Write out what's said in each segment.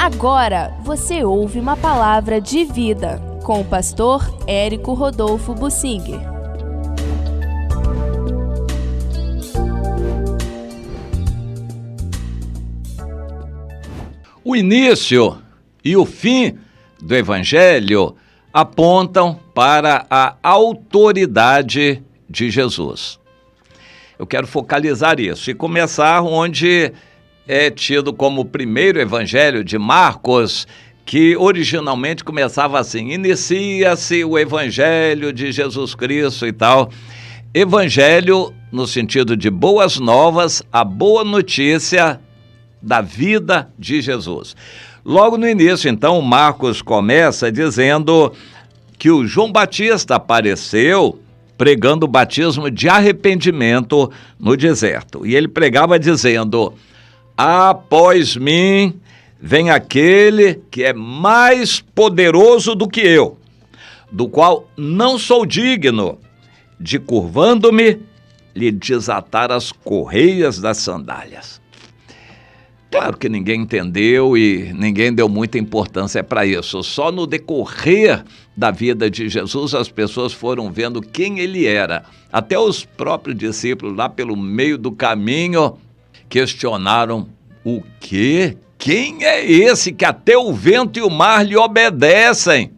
Agora você ouve uma palavra de vida com o pastor Érico Rodolfo Bussinger. O início e o fim do Evangelho apontam para a autoridade de Jesus. Eu quero focalizar isso e começar onde é tido como o primeiro Evangelho de Marcos, que originalmente começava assim: inicia-se o Evangelho de Jesus Cristo e tal. Evangelho no sentido de boas novas, a boa notícia da vida de Jesus. Logo no início, então, Marcos começa dizendo que o João Batista apareceu pregando o batismo de arrependimento no deserto. E ele pregava dizendo: após mim vem aquele que é mais poderoso do que eu, do qual não sou digno de, curvando-me, lhe desatar as correias das sandálias. Claro que ninguém entendeu e ninguém deu muita importância para isso. Só no decorrer da vida de Jesus as pessoas foram vendo quem ele era. Até os próprios discípulos, lá pelo meio do caminho, questionaram: o quê? Quem é esse que até o vento e o mar lhe obedecem?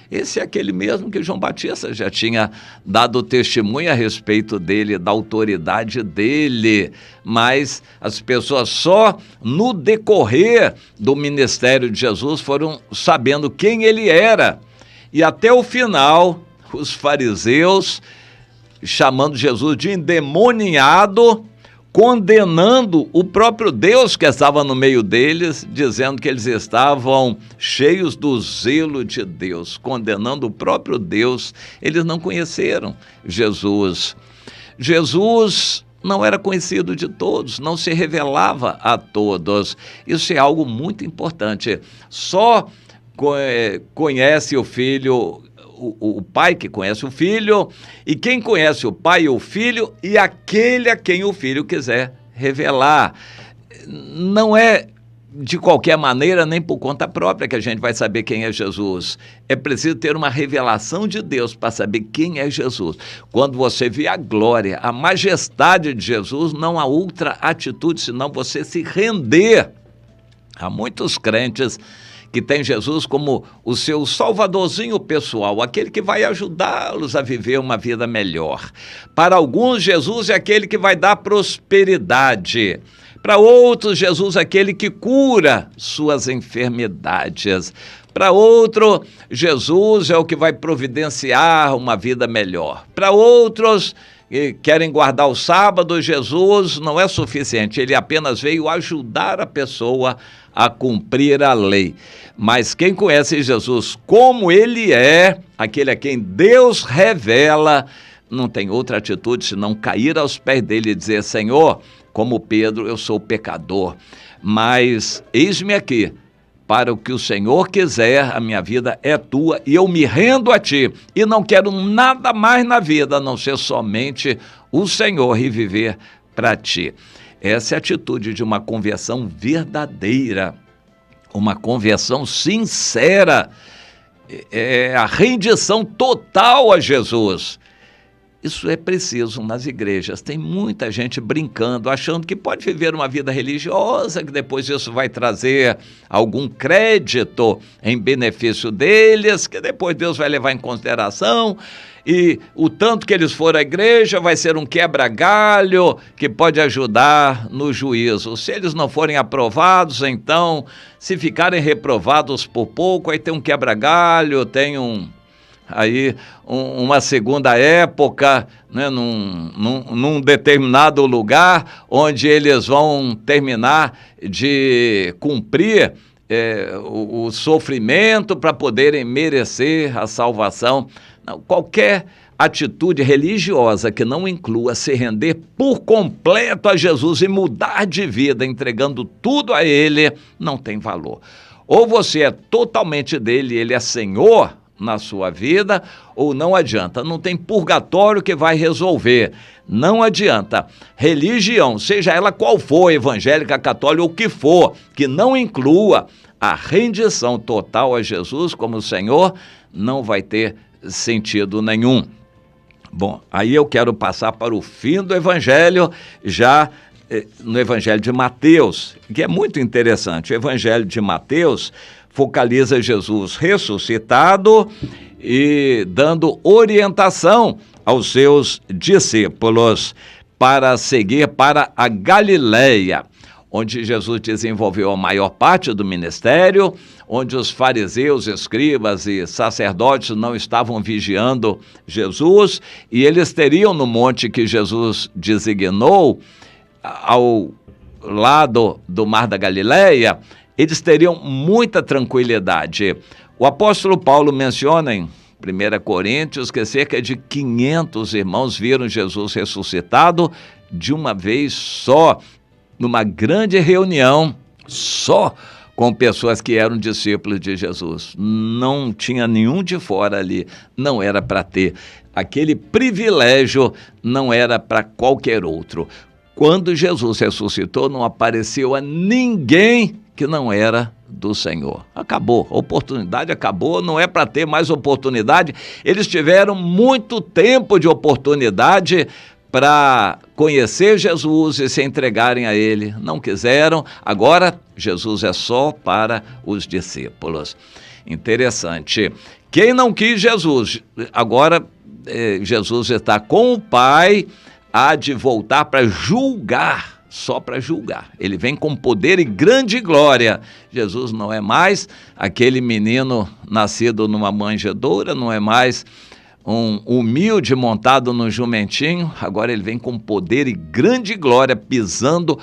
Esse é aquele mesmo que João Batista já tinha dado testemunho a respeito dele, da autoridade dele, mas as pessoas só no decorrer do ministério de Jesus foram sabendo quem ele era. E até o final, os fariseus, chamando Jesus de endemoniado, condenando o próprio Deus que estava no meio deles, dizendo que eles estavam cheios do zelo de Deus, condenando o próprio Deus. Eles não conheceram Jesus. Jesus não era conhecido de todos, não se revelava a todos. Isso é algo muito importante. Só conhece o Filho o pai que conhece o filho, e quem conhece o pai e o filho, e aquele a quem o filho quiser revelar. Não é de qualquer maneira, nem por conta própria, que a gente vai saber quem é Jesus. É preciso ter uma revelação de Deus para saber quem é Jesus. Quando você vê a glória, a majestade de Jesus, não há outra atitude senão você se render. Há muitos crentes que tem Jesus como o seu salvadorzinho pessoal, aquele que vai ajudá-los a viver uma vida melhor. Para alguns, Jesus é aquele que vai dar prosperidade. Para outros, Jesus é aquele que cura suas enfermidades. Para outro, Jesus é o que vai providenciar uma vida melhor. Para outros que querem guardar o sábado, Jesus não é suficiente, ele apenas veio ajudar a pessoa a cumprir a lei. Mas quem conhece Jesus como ele é, aquele a quem Deus revela, não tem outra atitude senão cair aos pés dele e dizer: Senhor, como Pedro, eu sou pecador, mas eis-me aqui. Para o que o Senhor quiser, a minha vida é tua e eu me rendo a ti. E não quero nada mais na vida, a não ser somente o Senhor e viver para ti. Essa é a atitude de uma conversão verdadeira, uma conversão sincera, é a rendição total a Jesus. Isso é preciso nas igrejas. Tem muita gente brincando, achando que pode viver uma vida religiosa, que depois isso vai trazer algum crédito em benefício deles, que depois Deus vai levar em consideração, e o tanto que eles forem à igreja vai ser um quebra-galho que pode ajudar no juízo. Se eles não forem aprovados, então, se ficarem reprovados por pouco, aí tem um quebra-galho, tem uma segunda época, né, num determinado lugar, onde eles vão terminar de cumprir o sofrimento para poderem merecer a salvação. Não, qualquer atitude religiosa que não inclua se render por completo a Jesus e mudar de vida, entregando tudo a Ele, não tem valor. Ou você é totalmente dele, Ele é Senhor na sua vida ou não adianta. Não tem purgatório que vai resolver. Não adianta. Religião, seja ela qual for, evangélica, católica ou o que for, que não inclua a rendição total a Jesus como Senhor, não vai ter sentido nenhum. Bom, aí eu quero passar para o fim do Evangelho, já no Evangelho de Mateus, que é muito interessante. O Evangelho de Mateus focaliza Jesus ressuscitado e dando orientação aos seus discípulos para seguir para a Galileia, onde Jesus desenvolveu a maior parte do ministério, onde os fariseus, escribas e sacerdotes não estavam vigiando Jesus, e eles teriam no monte que Jesus designou, ao lado do Mar da Galileia, eles teriam muita tranquilidade. O apóstolo Paulo menciona em 1 Coríntios que cerca de 500 irmãos viram Jesus ressuscitado de uma vez só, numa grande reunião, só com pessoas que eram discípulos de Jesus. Não tinha nenhum de fora ali, não era para ter. Aquele privilégio não era para qualquer outro. Quando Jesus ressuscitou, não apareceu a ninguém que não era do Senhor. Acabou, a oportunidade acabou, não é para ter mais oportunidade. Eles tiveram muito tempo de oportunidade para conhecer Jesus e se entregarem a Ele. Não quiseram, agora Jesus é só para os discípulos. Interessante. Quem não quis Jesus, agora Jesus está com o Pai, há de voltar para julgar, só para julgar. Ele vem com poder e grande glória. Jesus não é mais aquele menino nascido numa manjedoura, não é mais um humilde montado num jumentinho, agora ele vem com poder e grande glória, pisando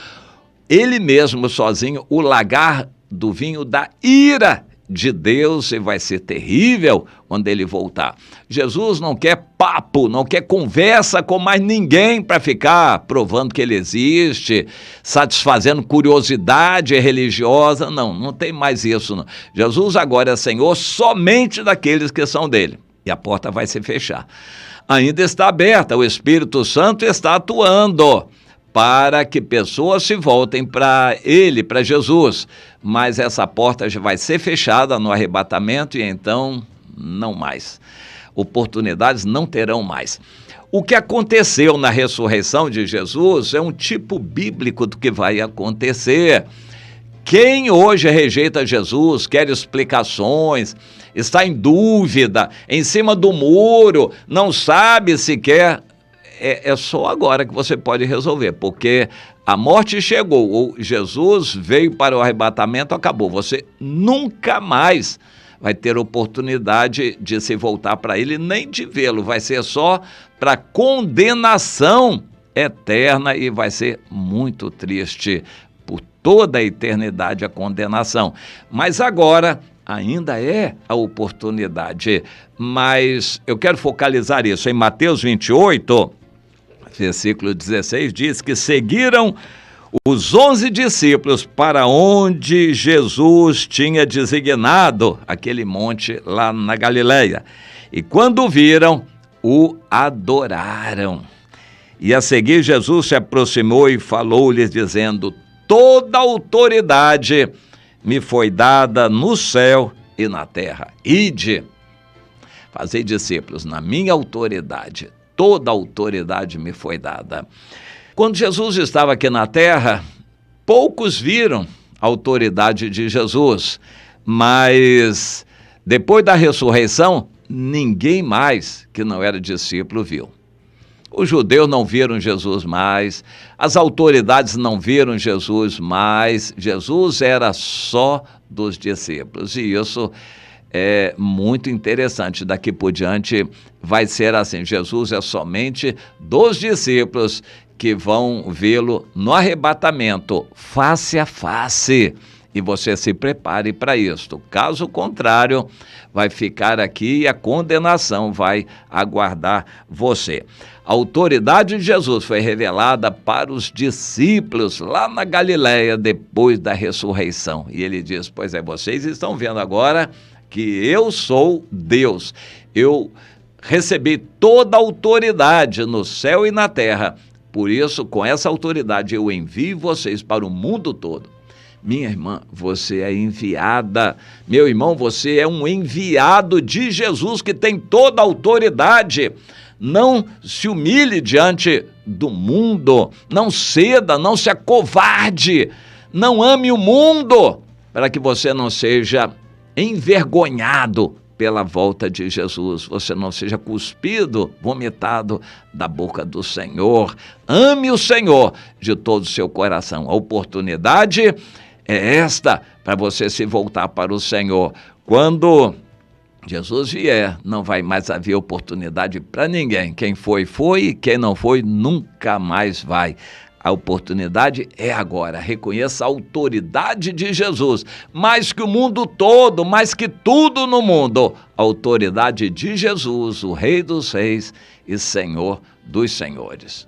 ele mesmo sozinho o lagar do vinho da ira de Deus, e vai ser terrível quando ele voltar. Jesus não quer papo, não quer conversa com mais ninguém para ficar provando que ele existe, satisfazendo curiosidade religiosa. Não tem mais isso, não. Jesus agora é Senhor somente daqueles que são dele. E a porta vai se fechar. Ainda está aberta, o Espírito Santo está atuando para que pessoas se voltem para ele, para Jesus. Mas essa porta já vai ser fechada no arrebatamento e então não mais. Oportunidades não terão mais. O que aconteceu na ressurreição de Jesus é um tipo bíblico do que vai acontecer. Quem hoje rejeita Jesus, quer explicações, está em dúvida, em cima do muro, não sabe sequer, é só agora que você pode resolver, porque a morte chegou, ou Jesus veio para o arrebatamento, acabou. Você nunca mais vai ter oportunidade de se voltar para ele, nem de vê-lo, vai ser só para condenação eterna e vai ser muito triste por toda a eternidade a condenação. Mas agora ainda é a oportunidade. Mas eu quero focalizar isso em Mateus 28, versículo 16, diz que seguiram os 11 discípulos para onde Jesus tinha designado aquele monte lá na Galileia. E quando viram, o adoraram. E a seguir Jesus se aproximou e falou-lhes dizendo: toda autoridade me foi dada no céu e na terra. Ide, fazei discípulos na minha autoridade. Toda autoridade me foi dada. Quando Jesus estava aqui na terra, poucos viram a autoridade de Jesus, mas depois da ressurreição, ninguém mais que não era discípulo viu. Os judeus não viram Jesus mais, as autoridades não viram Jesus mais, Jesus era só dos discípulos, e isso é muito interessante. Daqui por diante vai ser assim, Jesus é somente dos discípulos que vão vê-lo no arrebatamento, face a face, e você se prepare para isso. Caso contrário, vai ficar aqui e a condenação vai aguardar você. A autoridade de Jesus foi revelada para os discípulos lá na Galileia depois da ressurreição. E ele diz: pois é, vocês estão vendo agora que eu sou Deus. Eu recebi toda a autoridade no céu e na terra. Por isso, com essa autoridade, eu envio vocês para o mundo todo. Minha irmã, você é enviada. Meu irmão, você é um enviado de Jesus que tem toda a autoridade. Não se humilhe diante do mundo. Não ceda, não se acovarde. Não ame o mundo, para que você não seja envergonhado pela volta de Jesus, você não seja cuspido, vomitado da boca do Senhor. Ame o Senhor de todo o seu coração. A oportunidade é esta para você se voltar para o Senhor. Quando Jesus vier, não vai mais haver oportunidade para ninguém. Quem foi, foi, e quem não foi, nunca mais vai. A oportunidade é agora. Reconheça a autoridade de Jesus, mais que o mundo todo, mais que tudo no mundo. A autoridade de Jesus, o Rei dos Reis e Senhor dos Senhores.